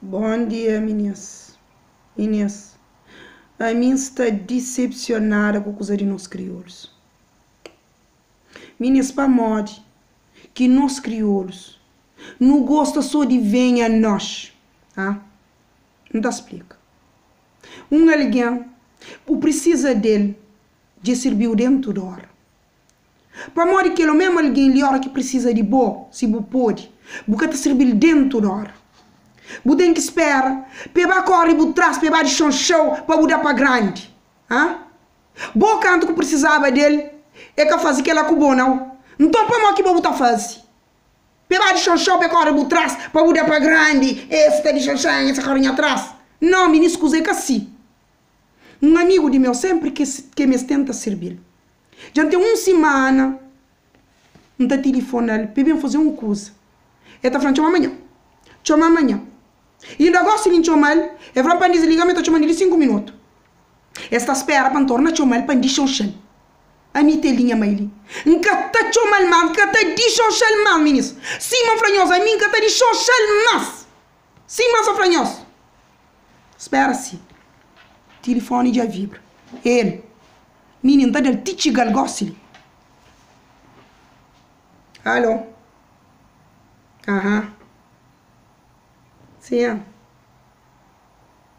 Bom dia, meninas. Inês, a mim está decepcionada com a coisa de nós crioulos. Meninas, para morte que nós crioulos não gosta só de venha a nós. Ah? Não te explica. Alguém precisa dele de servir dentro da hora. Para morte que ele mesmo alguém lhe hora que precisa de bo, se bo pode, porque te servir dentro da hora. Você tem que esperar, para correr por trás, para de chão, para mudar para grande. Bom canto que precisava dele, é que faz aquela com bom não. Então, para mim que vou botar fazer. Para de chão, para correr por trás, para mudar para grande. Esse de chão, essa carinha atrás. Não, me escusei que assim. Um amigo de meu sempre que me tenta servir. Já tem uma semana, não está telefonando, para fazer uma coisa. Ele está falando, chama amanhã. E ainda gosto de chamar ele, é para dizer ligamento, eu chamando ele 5 minutos. Esta espera para tornar a chamar ele para dizer chão. A minha telinha, Maili. Nunca está chamando mal, nunca está dizendo chão mal, meninas. Sim, mas franhosa, a mim nunca está dizendo chão mas. Sim, mas franhosa. Espera-se. Telefone já vibra. Ele. Menino, está dando titigal gossip. Alô? Aham. Sim.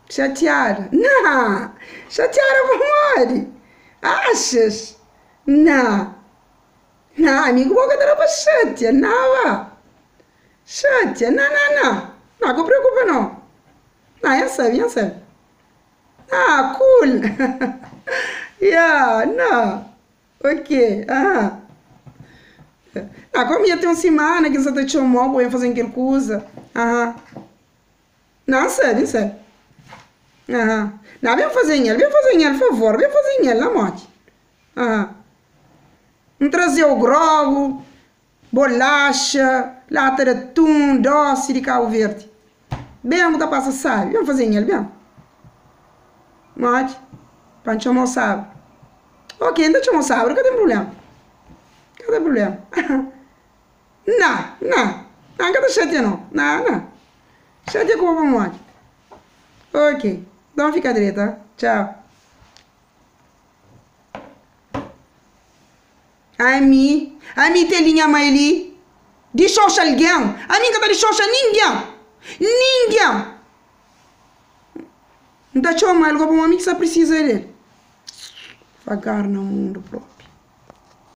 Chateada? Não. Chateada por morrer. Achas? Não. Não, amigo, boca da roupa chateada. Não, chateada. Não. Não, não preocupa não. Não, eu sei. Ah, cool. Yeah, não. Ok, Não, como ia ter uma semana que você está chamando para fazer aquela coisa. Não, sério. Não, vem fazer ele, por favor, vem fazer ele, na morte. Não trazer o grogo, bolacha, lata de atum, doce de Cabo Verde. Bem, muita passa sabe, vem fazer ele, bem. Morte, para chamar o sábado. Ok, então chamar o sábado, não tem problema. Não, não chateia não. Não. Chateia com o morte. Ok, então fica direito, tá? Tchau. A mim telinha Maili. De xoxa alguém. A mim que tá de xoxa ninguém. Não tá chamando algo para uma amiga que precisa dele. Vagar no mundo, bro.